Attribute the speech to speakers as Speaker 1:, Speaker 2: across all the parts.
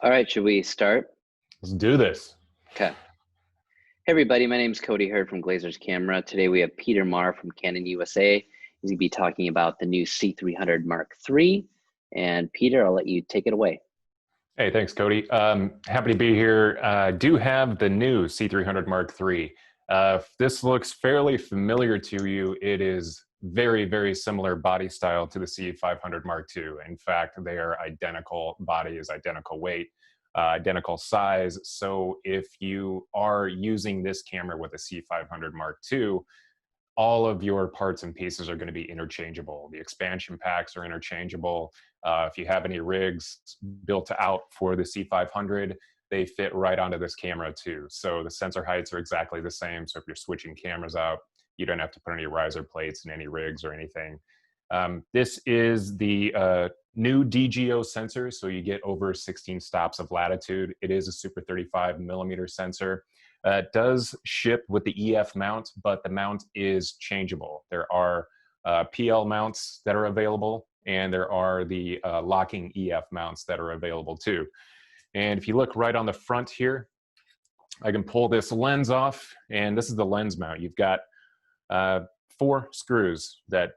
Speaker 1: All right, should we start?
Speaker 2: Let's do this.
Speaker 1: Okay. Hey everybody, my name is Cody Hurd from Glazer's Camera. Today we have Peter Marr from Canon USA. He's going to be talking about the new C300 Mark III. And Peter, I'll let you take it away.
Speaker 2: Hey, thanks, Cody. Happy to be here. Do have the new C300 Mark III. If this looks fairly familiar to you, it is very, very similar body style to the C500 Mark II. In fact, they are identical bodies, identical weight, identical size. So if you are using this camera with a C500 Mark II, all of your parts and pieces are going to be interchangeable. The expansion packs are interchangeable. If you have any rigs built out for the C500, they fit right onto this camera too. So the sensor heights are exactly the same. So if you're switching cameras out, you don't have to put any riser plates in any rigs or anything. This is the new DGO sensor. So you get over 16 stops of latitude. It is a super 35 millimeter sensor. It does ship with the EF mount, but the mount is changeable. There are PL mounts that are available, and there are the locking EF mounts that are available too. And if you look right on the front here, I can pull this lens off, and this is the lens mount. You've got 4 screws that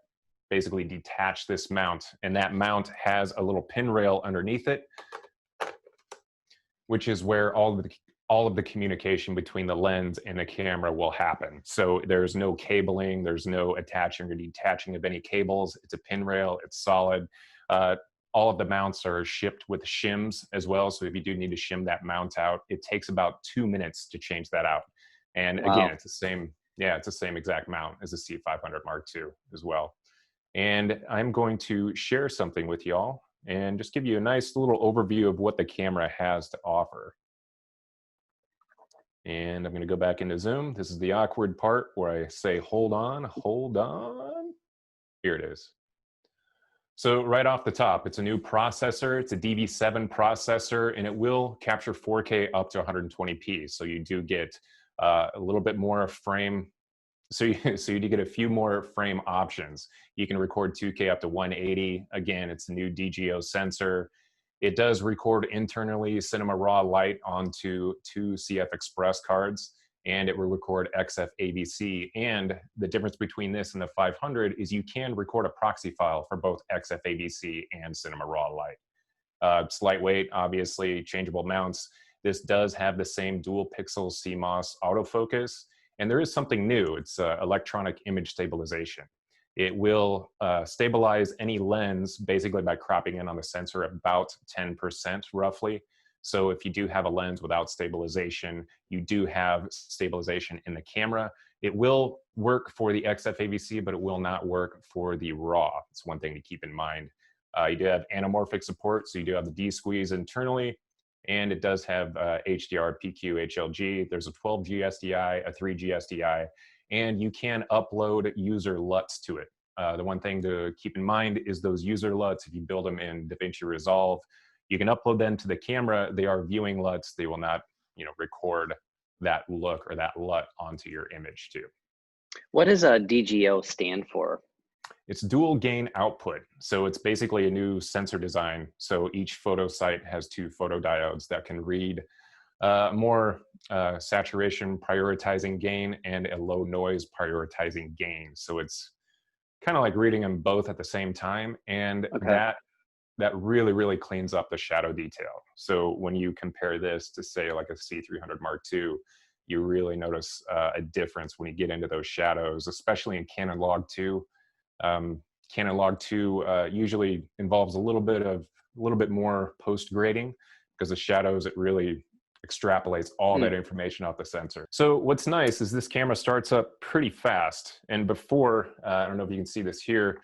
Speaker 2: basically detach this mount, and that mount has a little pin rail underneath it, which is where all of the communication between the lens and the camera will happen. So there's no cabling, there's no attaching or detaching of any cables. It's a pin rail, it's solid. All of the mounts are shipped with shims as well. So if you do need to shim that mount out, it takes about 2 minutes to change that out. And
Speaker 1: Wow.
Speaker 2: again, it's the same exact mount as the C500 Mark II as well. And I'm going to share something with y'all and just give you a nice little overview of what the camera has to offer. And I'm going to go back into Zoom. This is the awkward part where I say, hold on, hold on. Here it is. So right off the top, it's a new processor. It's a DV7 processor, and it will capture 4K up to 120p. So you do get a little bit more frame. So you do get a few more frame options. You can record 2K up to 180. Again, it's a new DGO sensor. It does record internally Cinema Raw Light onto 2 CF Express cards, and it will record XF AVC. And the difference between this and the 500 is you can record a proxy file for both XF AVC and Cinema Raw Light. It's lightweight, obviously, changeable mounts. This does have the same dual pixel CMOS autofocus, and there is something new. It's electronic image stabilization. It will stabilize any lens basically by cropping in on the sensor about 10% roughly. So if you do have a lens without stabilization, you do have stabilization in the camera. It will work for the XF AVC, but it will not work for the RAW. It's one thing to keep in mind. You do have anamorphic support, so you do have the D-squeeze internally, and it does have HDR, PQ, HLG. There's a 12G SDI, a 3G SDI, and you can upload user LUTs to it. The one thing to keep in mind is those user LUTs, if you build them in DaVinci Resolve, you can upload them to the camera. They are viewing LUTs. They will not, record that look or that LUT onto your image too.
Speaker 1: What does a DGO stand for?
Speaker 2: It's dual gain output. So it's basically a new sensor design. So each photo site has 2 photodiodes that can read more saturation prioritizing gain and a low noise prioritizing gain. So it's kind of like reading them both at the same time. And that really, really cleans up the shadow detail. So when you compare this to say like a C300 Mark II, you really notice a difference when you get into those shadows, especially in Canon Log 2. Canon Log 2 usually involves a little bit more post grading because the shadows, it really extrapolates all that information off the sensor. So what's nice is this camera starts up pretty fast. And before, I don't know if you can see this here,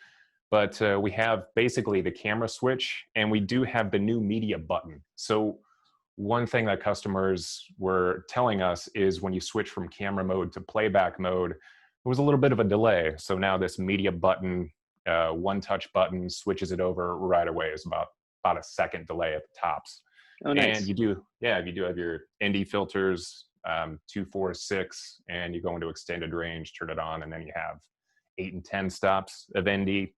Speaker 2: but we have basically the camera switch, and we do have the new media button. So one thing that customers were telling us is when you switch from camera mode to playback mode, there was a little bit of a delay. So now this media button, one-touch button, switches it over right away. It's about a second delay at the tops.
Speaker 1: Oh, nice.
Speaker 2: And you do have your ND filters, 2, 4, 6, and you go into extended range, turn it on, and then you have 8 and 10 stops of ND.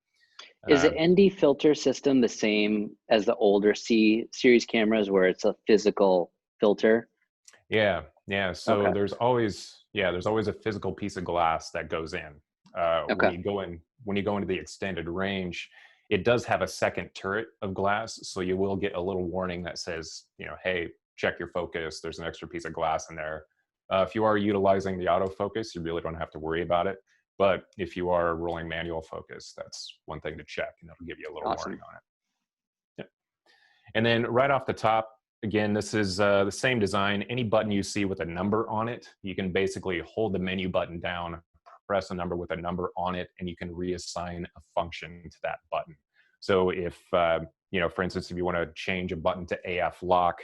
Speaker 1: Is the ND filter system the same as the older C series cameras where it's a physical filter?
Speaker 2: Yeah, yeah. So
Speaker 1: Okay,
Speaker 2: there's always a physical piece of glass that goes in. When
Speaker 1: okay,
Speaker 2: you go into the extended range, it does have a second turret of glass, so you will get a little warning that says, hey, check your focus. There's an extra piece of glass in there. If you are utilizing the autofocus, you really don't have to worry about it. But if you are rolling manual focus, that's one thing to check, and that'll give you a little warning
Speaker 1: awesome.
Speaker 2: on it. Yep. And then right off the top, again, this is the same design. Any button you see with a number on it, you can basically hold the menu button down, press a number with a number on it, and you can reassign a function to that button. So if, for instance, if you want to change a button to AF lock,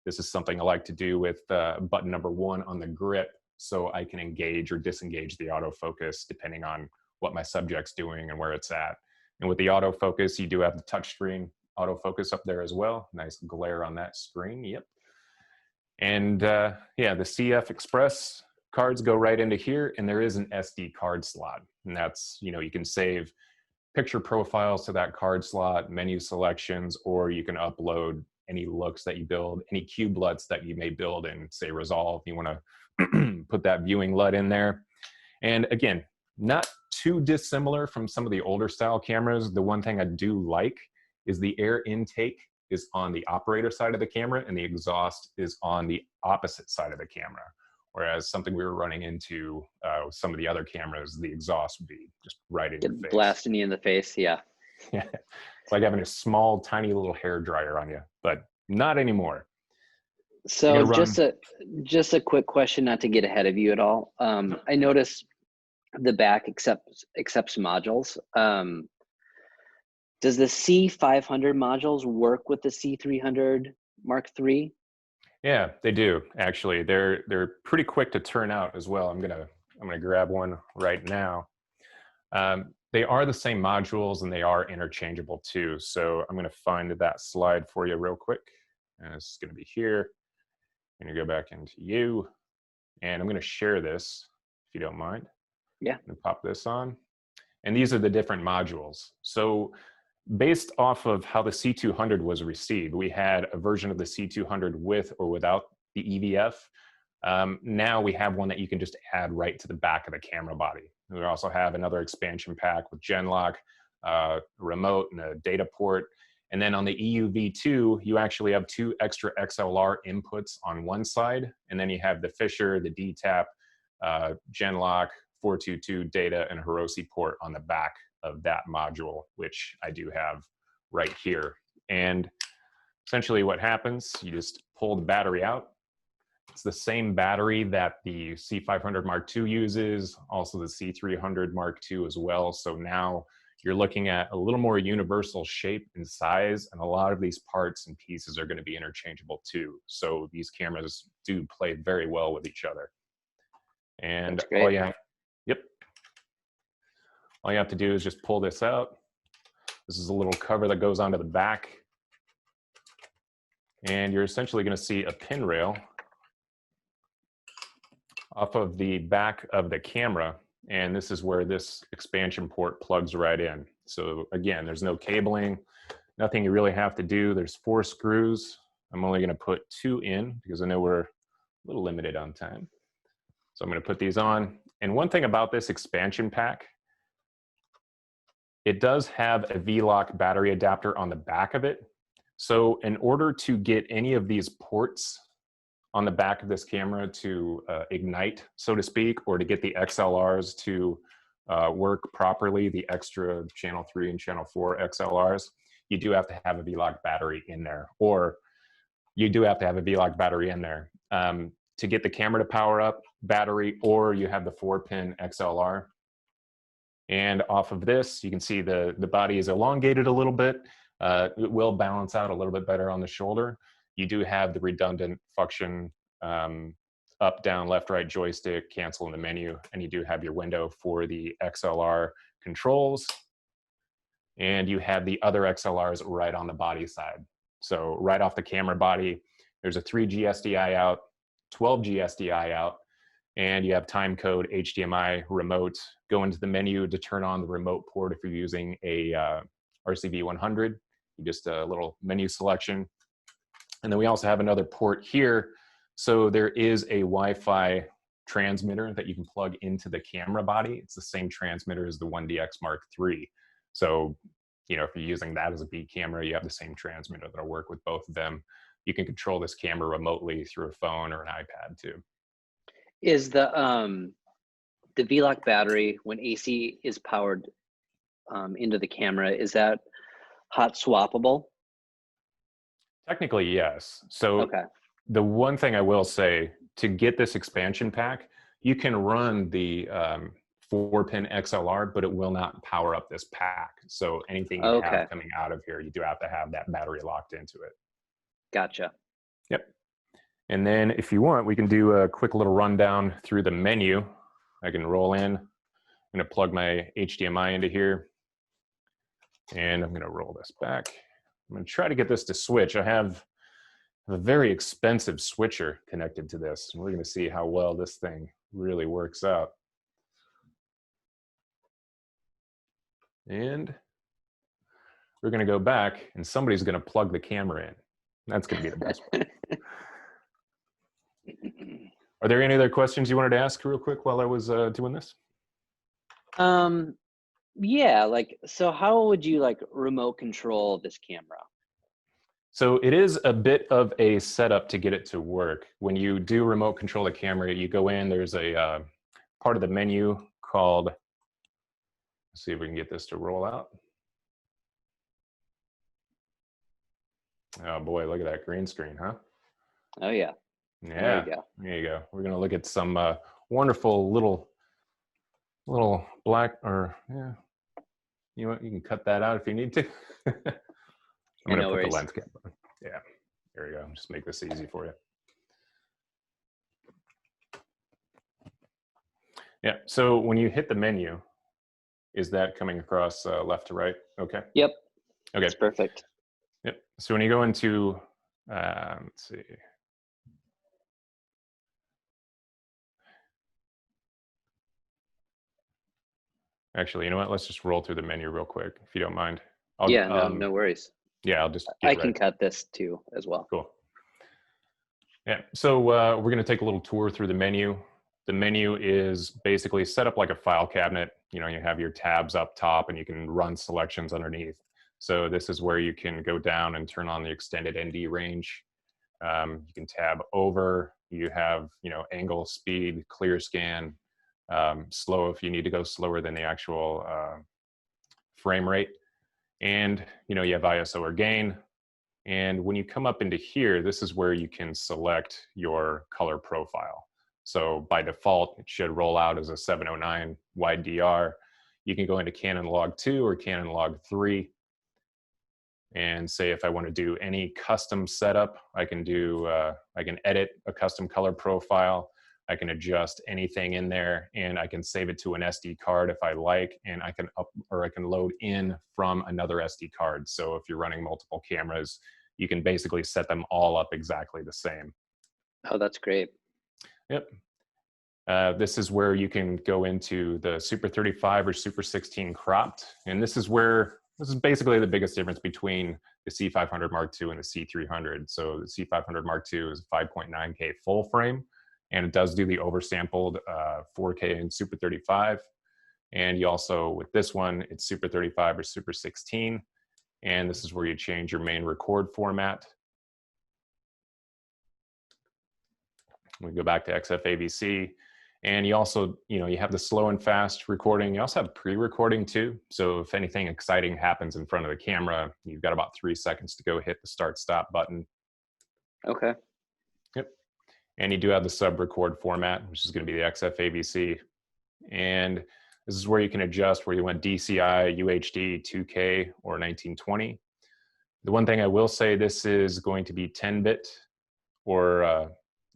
Speaker 2: this is something I like to do with button number 1 on the grip, so I can engage or disengage the autofocus depending on what my subject's doing and where it's at. And with the autofocus, you do have the touchscreen autofocus up there as well. Nice glare on that screen. Yep. And the CF Express cards go right into here, and there is an SD card slot. And that's, you can save picture profiles to that card slot, menu selections, or you can upload any looks that you build, any cube LUTs that you may build in, say, Resolve. You want to put that viewing LUT in there. And again, not too dissimilar from some of the older style cameras. The one thing I do like is the air intake is on the operator side of the camera and the exhaust is on the opposite side of the camera. Whereas something we were running into with some of the other cameras, the exhaust would be just right in your face.
Speaker 1: Blasting you in the face, yeah.
Speaker 2: Yeah, it's like having a small, tiny little hair dryer on you, but not anymore.
Speaker 1: So just a quick question, not to get ahead of you at all. I noticed the back accepts modules. Does the C500 modules work with the C300 Mark III?
Speaker 2: Yeah, they do actually. They're pretty quick to turn out as well. I'm gonna grab one right now. They are the same modules and they are interchangeable too. So I'm gonna find that slide for you real quick. And it's gonna be here. I'm gonna go back into you, and I'm gonna share this if you don't mind.
Speaker 1: Yeah.
Speaker 2: And pop this on. And these are the different modules. So based off of how the C200 was received, we had a version of the C200 with or without the EVF. Now we have one that you can just add right to the back of the camera body. We also have another expansion pack with Genlock, remote, and a data port. And then on the EUV2, you actually have 2 extra XLR inputs on one side, and then you have the Fisher, the DTAP, Genlock, 422 data, and Hiroshi port on the back of that module, which I do have right here. And essentially what happens, you just pull the battery out. It's the same battery that the C500 Mark II uses, also the C300 Mark II as well. So now you're looking at a little more universal shape and size, and a lot of these parts and pieces are going to be interchangeable too. So these cameras do play very well with each other. And all you have to do is just pull this out. This is a little cover that goes onto the back. And you're essentially going to see a pin rail off of the back of the camera. And this is where this expansion port plugs right in. So again, there's no cabling, nothing you really have to do. There's 4 screws. I'm only going to put 2 in because I know we're a little limited on time. So I'm going to put these on. And one thing about this expansion pack, it does have a V-Lock battery adapter on the back of it. So in order to get any of these ports on the back of this camera to ignite, so to speak, or to get the XLRs to work properly, the extra channel 3 and channel 4 XLRs, you do have to have a V-Lock battery in there, or you do have to have a V-Lock battery in there. To get the camera to power up, battery, or you have the 4-pin XLR. And off of this, you can see the body is elongated a little bit. It will balance out a little bit better on the shoulder. You do have the redundant function, up, down, left, right joystick, cancel in the menu, and you do have your window for the XLR controls. And you have the other XLRs right on the body side. So right off the camera body, there's a 3G SDI out, 12G SDI out, and you have time code, HDMI, remote. Go into the menu to turn on the remote port if you're using a RCV 100. Just a little menu selection. And then we also have another port here. So there is a Wi-Fi transmitter that you can plug into the camera body. It's the same transmitter as the 1DX Mark III. So, you know, if you're using that as a B camera, you have the same transmitter that'll work with both of them. You can control this camera remotely through a phone or an iPad too.
Speaker 1: Is the V-Lock battery, when AC is powered into the camera, is that hot swappable?
Speaker 2: Technically, yes. So
Speaker 1: Okay.
Speaker 2: the one thing I will say, to get this expansion pack, you can run the 4-pin XLR, but it will not power up this pack. So anything you
Speaker 1: Okay.
Speaker 2: have coming out of here, you do have to have that battery locked into it.
Speaker 1: Gotcha.
Speaker 2: Yep. And then if you want, we can do a quick little rundown through the menu. I can roll in. I'm going to plug my HDMI into here. And I'm going to roll this back. I'm going to try to get this to switch. I have a very expensive switcher connected to this. And we're going to see how well this thing really works out. And we're going to go back, and somebody's going to plug the camera in. That's going to be the best part. Are there any other questions you wanted to ask real quick while I was doing this?
Speaker 1: Yeah, like, so how would you like remote control this camera?
Speaker 2: So it is a bit of a setup to get it to work. When you do remote control the camera, you go in, there's a part of the menu called, let's see if we can get this to roll out. Oh boy, look at that green screen, huh?
Speaker 1: Oh yeah.
Speaker 2: Yeah,
Speaker 1: There you go.
Speaker 2: There you go. We're gonna look at some wonderful little black, or yeah, you know what, you can cut that out if you need to. I'm gonna put the lens cap on. Yeah, there we go. Just make this easy for you. Yeah, so when you hit the menu, is that coming across left to right? Okay.
Speaker 1: Yep.
Speaker 2: Okay.
Speaker 1: That's perfect.
Speaker 2: Yep. So when you go into, let's see. Actually, you know what? Let's just roll through the menu real quick, if you don't mind.
Speaker 1: Yeah, no worries.
Speaker 2: Yeah, I'll just
Speaker 1: I can cut this too as well.
Speaker 2: Cool. Yeah, so we're going to take a little tour through the menu. The menu is basically set up like a file cabinet. You know, you have your tabs up top and you can run selections underneath. So this is where you can go down and turn on the extended ND range. You can tab over. You have, you know, angle, speed, clear scan, slow if you need to go slower than the actual frame rate. And, you know, you have ISO or gain. And when you come up into here, this is where you can select your color profile. So by default, it should roll out as a 709 wide DR. You can go into Canon Log 2 or Canon Log 3 and say if I want to do any custom setup, I can do, I can edit a custom color profile. I can adjust anything in there, and I can save it to an SD card if I like, and I can I can load in from another SD card. So if you're running multiple cameras, you can basically set them all up exactly the same.
Speaker 1: Oh, that's great.
Speaker 2: Yep. This is where you can go into the Super 35 or Super 16 cropped, and this is basically the biggest difference between the C500 Mark II and the C300. So the C500 Mark II is 5.9K full frame, and it does do the oversampled 4K in Super 35. And you also, with this one, it's Super 35 or Super 16. And this is where you change your main record format. We go back to XFAVC. And you also, you know, you have the slow and fast recording. You also have pre-recording too. So if anything exciting happens in front of the camera, you've got about 3 seconds to go hit the start-stop button.
Speaker 1: Okay.
Speaker 2: Yep. And you do have the sub-record format, which is going to be the XFAVC. And this is where you can adjust where you want DCI, UHD, 2K, or 1920. The one thing I will say, this is going to be 10-bit or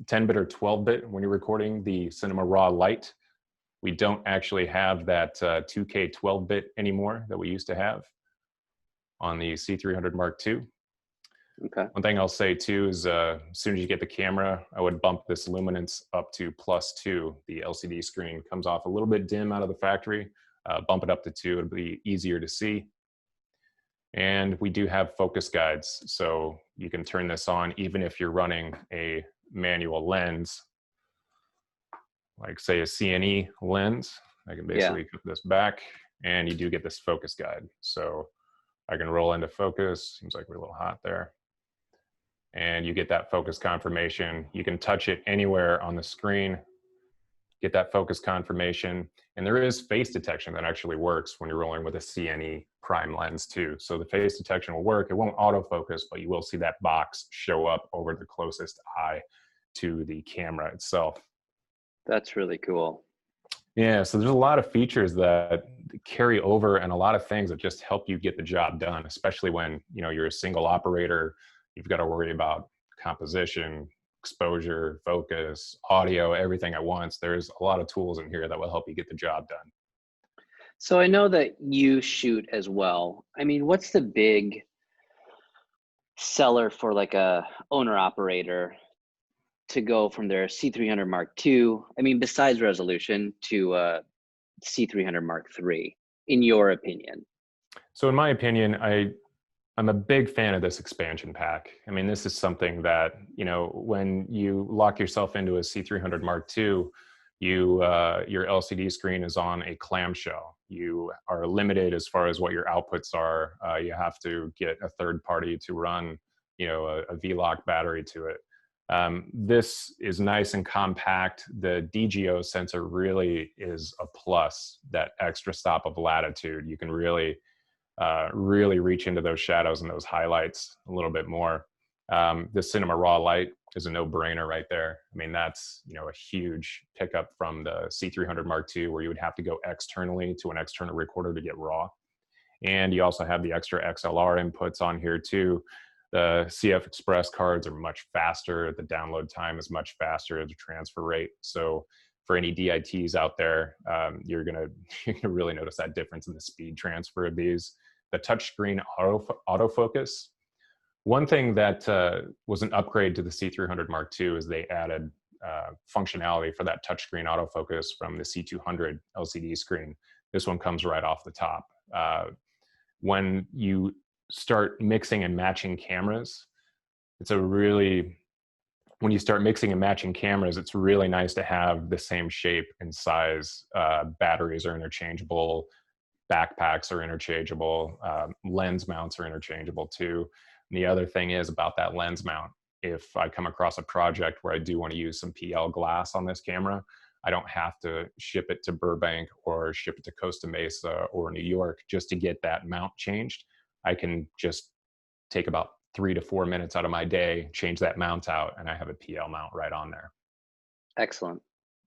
Speaker 2: 10-bit or 12-bit when you're recording the Cinema Raw Lite. We don't actually have that 2K 12-bit anymore that we used to have on the C300 Mark II.
Speaker 1: Okay.
Speaker 2: One thing I'll say too is as soon as you get the camera, I would bump this luminance up to +2. The LCD screen comes off a little bit dim out of the factory. Bump it up to 2, it'll be easier to see. And we do have focus guides, so you can turn this on even if you're running a manual lens, like say a CNE lens. I can basically put this back and you do get this focus guide. So I can roll into focus. Seems like we're a little hot there. And you get that focus confirmation. You can touch it anywhere on the screen, get that focus confirmation. And there is face detection that actually works when you're rolling with a CNE prime lens too. So the face detection will work. It won't autofocus, but you will see that box show up over the closest eye to the camera itself.
Speaker 1: That's really cool.
Speaker 2: Yeah, so there's a lot of features that carry over and a lot of things that just help you get the job done, especially when, you know, you're a single operator. You've got to worry about composition, exposure, focus, audio, everything at once. There's a lot of tools in here that will help you get the job done.
Speaker 1: So I know that you shoot as well. I mean, what's the big seller for like a owner operator to go from their C300 Mark II, I mean, besides resolution, to C300 Mark III, in your opinion?
Speaker 2: So in my opinion, I'm a big fan of this expansion pack. I mean, this is something that, you know, when you lock yourself into a C300 Mark II, your LCD screen is on a clamshell. You are limited as far as what your outputs are. You have to get a third party to run, you know, a V-Lock battery to it. This is nice and compact. The DGO sensor really is a plus, that extra stop of latitude. You can really reach into those shadows and those highlights a little bit more. The cinema raw light is a no-brainer right there. I mean, that's, you know, a huge pickup from the C300 Mark II, where you would have to go externally to an external recorder to get raw. And you also have the extra XLR inputs on here too. The CF Express cards are much faster. The download time is much faster, the transfer rate. So for any DITs out there, you're gonna really notice that difference in the speed transfer of these. The touchscreen autofocus. One thing that was an upgrade to the C300 Mark II is they added functionality for that touchscreen autofocus from the C200 LCD screen. This one comes right off the top. When you start mixing and matching cameras, when you start mixing and matching cameras, it's really nice to have the same shape and size. Batteries are interchangeable, backpacks are interchangeable, lens mounts are interchangeable too. And the other thing is about that lens mount, if I come across a project where I do want to use some PL glass on this camera, I don't have to ship it to Burbank or ship it to Costa Mesa or New York just to get that mount changed. I can just take about 3 to 4 minutes out of my day, change that mount out, and I have a PL mount right on there.
Speaker 1: Excellent.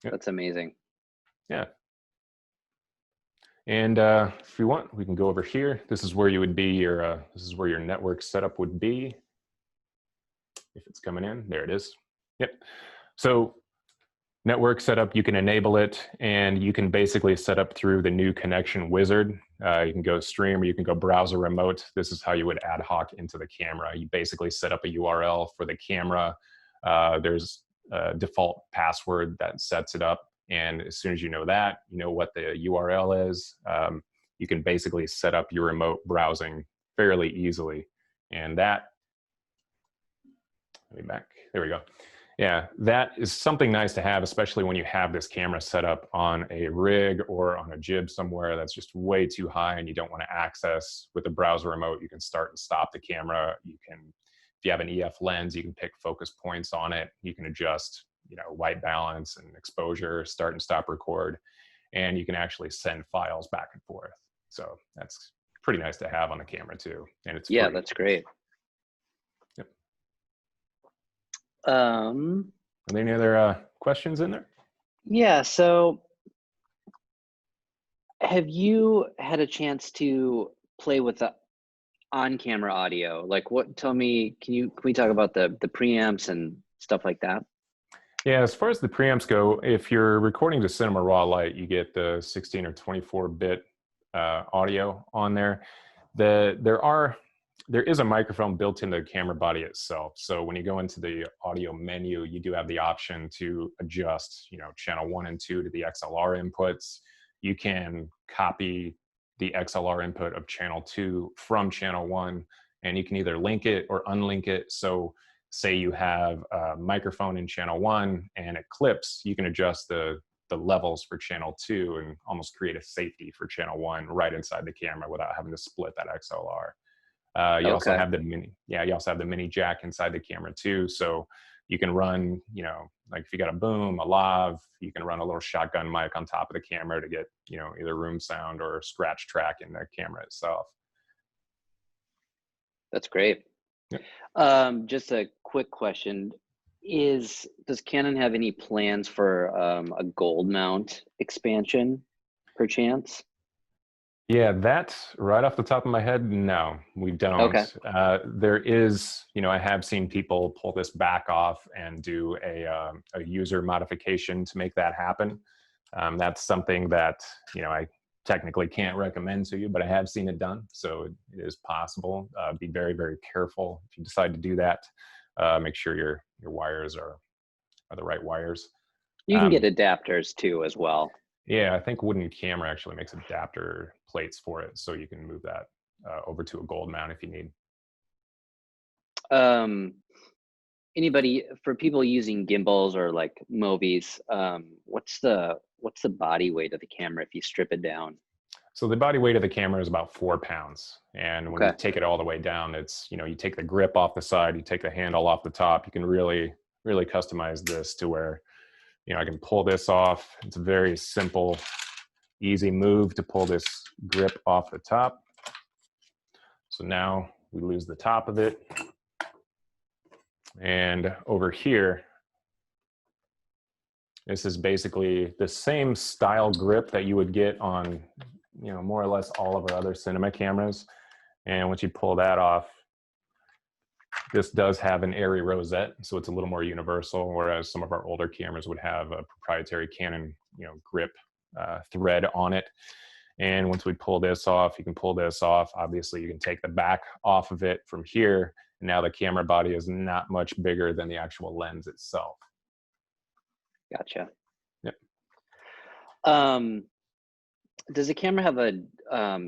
Speaker 1: Yep. That's amazing.
Speaker 2: Yeah. And if you want, we can go over here. This is where you would be this is where your network setup would be. If it's coming in, there it is. Yep. So network setup, you can enable it, and you can basically set up through the new connection wizard. You can go stream, or you can go browser remote. This is how you would ad hoc into the camera. You basically set up a URL for the camera. There's a default password that sets it up. And as soon as you know that, you know what the URL is, you can basically set up your remote browsing fairly easily. And that, let me back, there we go. Yeah, that is something nice to have, especially when you have this camera set up on a rig or on a jib somewhere that's just way too high and you don't want to access. With the browser remote, you can start and stop the camera. You can, if you have an EF lens, you can pick focus points on it. You can adjust, you know, white balance and exposure, start and stop record, and you can actually send files back and forth. So that's pretty nice to have on the camera too. And it's free.
Speaker 1: That's great.
Speaker 2: Yep. Are there any other questions in there?
Speaker 1: Yeah, so have you had a chance to play with the on-camera audio? Like, what, tell me, can we talk about the preamps and stuff like that?
Speaker 2: Yeah, as far as the preamps go, if you're recording to cinema raw light, you get the 16 or 24-bit audio on there. There is a microphone built into the camera body itself. So when you go into the audio menu, you do have the option to adjust, you know, channel 1 and 2 to the XLR inputs. You can copy the XLR input of channel 2 from channel 1, and you can either link it or unlink it. So say you have a microphone in channel 1 and it clips, you can adjust the levels for channel 2 and almost create a safety for channel 1 right inside the camera without having to split that XLR. You also
Speaker 1: Okay.
Speaker 2: have the you also have the mini jack inside the camera too. So you can run, you know, like if you got a boom, a lav, you can run a little shotgun mic on top of the camera to get, you know, either room sound or scratch track in the camera itself.
Speaker 1: That's great.
Speaker 2: Yep.
Speaker 1: Just a quick question. Does Canon have any plans for a gold mount expansion, perchance?
Speaker 2: Yeah, that right off the top of my head, no, we don't.
Speaker 1: Okay.
Speaker 2: There is, you know, I have seen people pull this back off and do a user modification to make that happen. That's something that, you know, I technically can't recommend to you, but I have seen it done, so it is possible. Be very, very careful if you decide to do that. Make sure your wires are the right wires.
Speaker 1: You can get adapters too as well.
Speaker 2: Yeah, I think Wooden Camera actually makes adapter plates for it, so you can move that over to a gold mount if you need.
Speaker 1: For people using gimbals or like Movies, what's the body weight of the camera if you strip it down?
Speaker 2: So the body weight of the camera is about 4 pounds. And when you
Speaker 1: Okay.
Speaker 2: take it all the way down, it's, you know, you take the grip off the side, you take the handle off the top, you can really, really customize this to where, you know, I can pull this off. It's a very simple, easy move to pull this grip off the top. So now we lose the top of it. And over here, this is basically the same style grip that you would get on, you know, more or less all of our other cinema cameras. And once you pull that off, this does have an airy rosette, so it's a little more universal, whereas some of our older cameras would have a proprietary Canon, you know, grip thread on it. And once we pull this off, you can pull this off. Obviously, you can take the back off of it from here. And now the camera body is not much bigger than the actual lens itself.
Speaker 1: Gotcha.
Speaker 2: Yep.
Speaker 1: Does the camera have a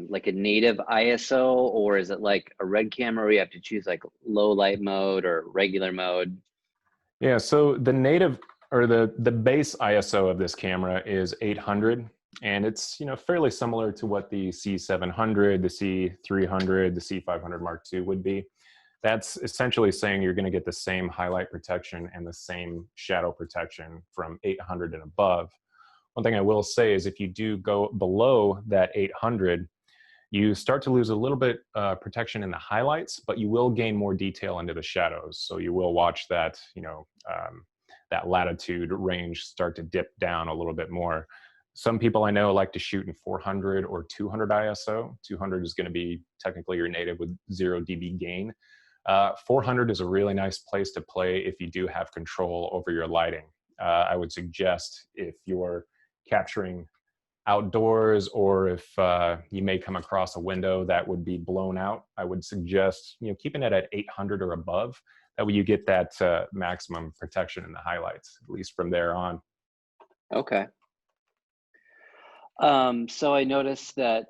Speaker 1: like a native ISO, or is it like a red camera where you have to choose like low light mode or regular mode?
Speaker 2: Yeah, so the native or the base ISO of this camera is 800, and it's, you know, fairly similar to what the C700, the C300, the C500 Mark II would be. That's essentially saying you're going to get the same highlight protection and the same shadow protection from 800 and above. One thing I will say is if you do go below that 800, you start to lose a little bit protection in the highlights, but you will gain more detail into the shadows. So you will watch that, you know, that latitude range start to dip down a little bit more. Some people I know like to shoot in 400 or 200 ISO. 200 is going to be technically your native with 0 dB gain. 400 is a really nice place to play if you do have control over your lighting. I would suggest if you're capturing outdoors, or if you may come across a window that would be blown out, I would suggest, you know, keeping it at 800 or above. That way you get that maximum protection in the highlights, at least from there on.
Speaker 1: Okay. So I noticed that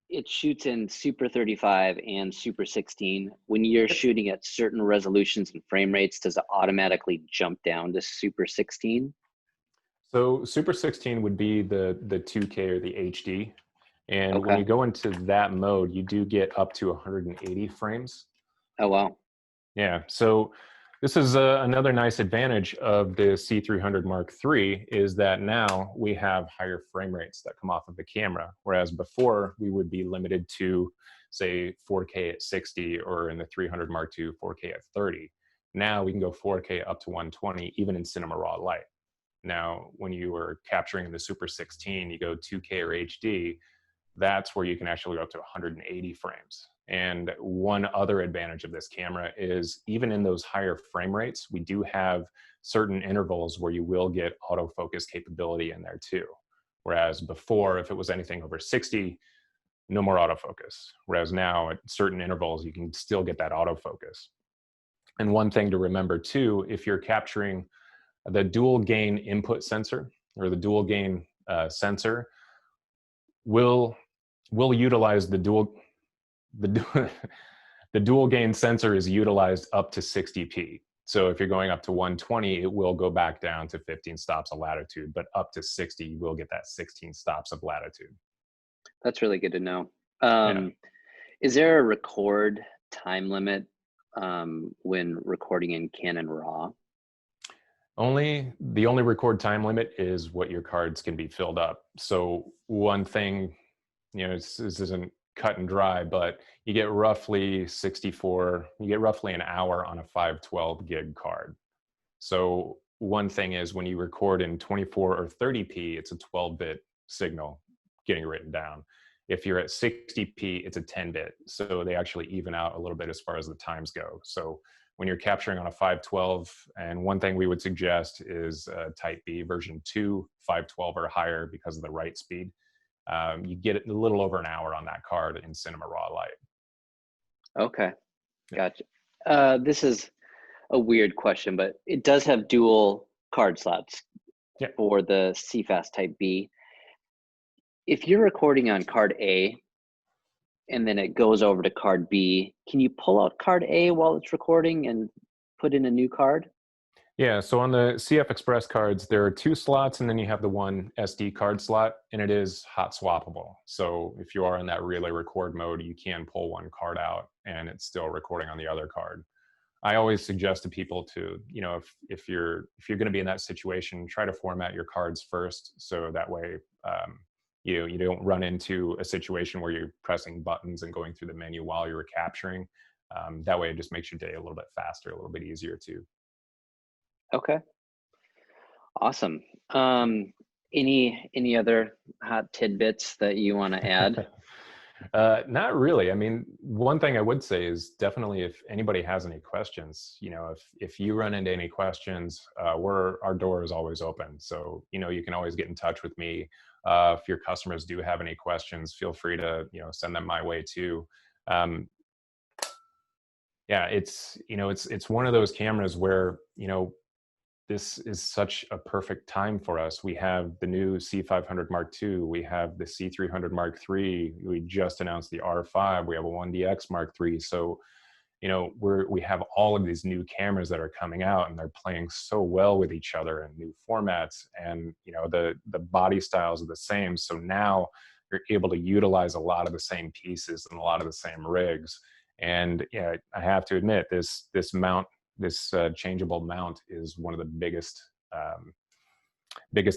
Speaker 1: it shoots in Super 35 and Super 16. When you're shooting at certain resolutions and frame rates, does it automatically jump down to Super 16?
Speaker 2: So Super 16 would be the 2K or the HD. And when
Speaker 1: Okay.
Speaker 2: you go into that mode, you do get up to 180 frames.
Speaker 1: Oh, wow.
Speaker 2: Yeah, so this is another nice advantage of the C300 Mark III is that now we have higher frame rates that come off of the camera, whereas before we would be limited to, say, 4K at 60, or in the 300 Mark II, 4K at 30. Now we can go 4K up to 120, even in cinema raw light. Now, when you were capturing the Super 16, you go 2K or HD, that's where you can actually go up to 180 frames. And one other advantage of this camera is even in those higher frame rates, we do have certain intervals where you will get autofocus capability in there too. Whereas before, if it was anything over 60, no more autofocus. Whereas now at certain intervals, you can still get that autofocus. And one thing to remember too, if you're capturing the dual gain input sensor or the dual gain sensor will we'll utilize the dual the dual gain sensor is utilized up to 60p. So if you're going up to 120, it will go back down to 15 stops of latitude, but up to 60, you will get that 16 stops of latitude.
Speaker 1: That's really good to know.
Speaker 2: Yeah.
Speaker 1: Is there a record time limit when recording in Canon RAW?
Speaker 2: The only record time limit is what your cards can be filled up. So one thing, this isn't cut and dry, but you get roughly an hour on a 512 gig card. So one thing is when you record in 24 or 30p, it's a 12-bit signal getting written down. If you're at 60p, it's a 10-bit. So they actually even out a little bit as far as the times go. So when you're capturing on a 512, and one thing we would suggest is Type B version 2, 512 or higher because of the write speed. You get a little over an hour on that card in Cinema Raw Lite.
Speaker 1: Okay, gotcha. This is a weird question, but it does have dual card slots for the CFast Type B. If you're recording on card A and then it goes over to card B, can you pull out card A while it's recording and put in a new card?
Speaker 2: Yeah, so on the CF Express cards, there are 2 slots, and then you have the 1 SD card slot, and it is hot swappable. So if you are in that relay record mode, you can pull 1 card out, and it's still recording on the other card. I always suggest to people to, if you're going to be in that situation, try to format your cards first, so that way you don't run into a situation where you're pressing buttons and going through the menu while you're capturing. That way, it just makes your day a little bit faster, a little bit easier too.
Speaker 1: Okay. Awesome. Any other hot tidbits that you want to add?
Speaker 2: Not really. I mean, one thing I would say is definitely if anybody has any questions, if you run into any questions, our door is always open. So, you can always get in touch with me. If your customers do have any questions, feel free to, send them my way too. Yeah, it's one of those cameras where, this is such a perfect time for us. We have the new C500 Mark II. We have the C300 Mark III. We just announced the R5. We have a 1DX Mark III. So, we have all of these new cameras that are coming out, and they're playing so well with each other in new formats. And, the body styles are the same. So now you're able to utilize a lot of the same pieces and a lot of the same rigs. And yeah, I have to admit, this changeable mount is one of the biggest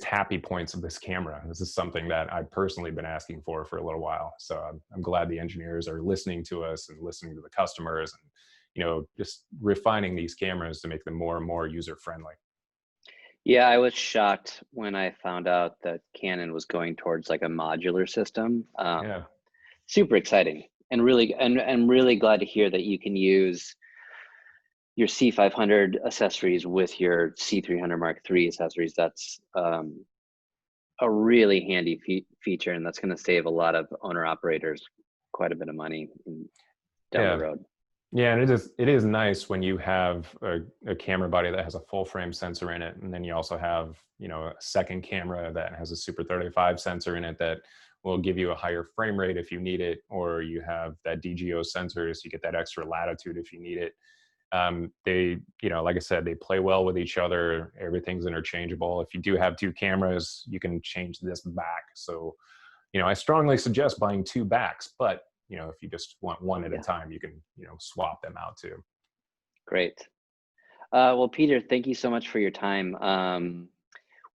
Speaker 2: happy points of this camera. This is something that I've personally been asking for a little while. So I'm glad the engineers are listening to us and listening to the customers, and just refining these cameras to make them more and more user friendly.
Speaker 1: Yeah, I was shocked when I found out that Canon was going towards like a modular system.
Speaker 2: Yeah.
Speaker 1: Super exciting, and I'm really glad to hear that you can use your C500 accessories with your C300 Mark III accessories. That's a really handy feature, and that's going to save a lot of owner operators quite a bit of money down the road.
Speaker 2: Yeah, and it is nice when you have a camera body that has a full frame sensor in it, and then you also have a second camera that has a Super 35 sensor in it that will give you a higher frame rate if you need it, or you have that DGO sensor, so you get that extra latitude if you need it. They, like I said, they play well with each other. Everything's interchangeable. If you do have 2 cameras, you can change this back. So, I strongly suggest buying 2 backs, but, if you just want one at a time, you can, swap them out too.
Speaker 1: Great. Well, Peter, thank you so much for your time.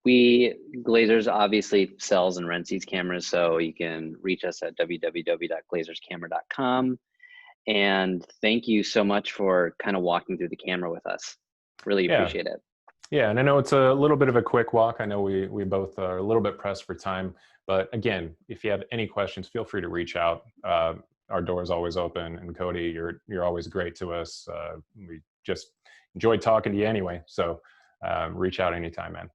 Speaker 1: Glazers obviously sells and rents these cameras, so you can reach us at www.glazerscamera.com. And thank you so much for kind of walking through the camera with us. Really appreciate it.
Speaker 2: Yeah, and I know it's a little bit of a quick walk. I know we both are a little bit pressed for time, but again, if you have any questions, feel free to reach out. Our door is always open, and Cody, you're always great to us. We just enjoyed talking to you anyway, so reach out anytime, man.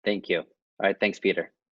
Speaker 1: Thank you. All right, thanks, Peter.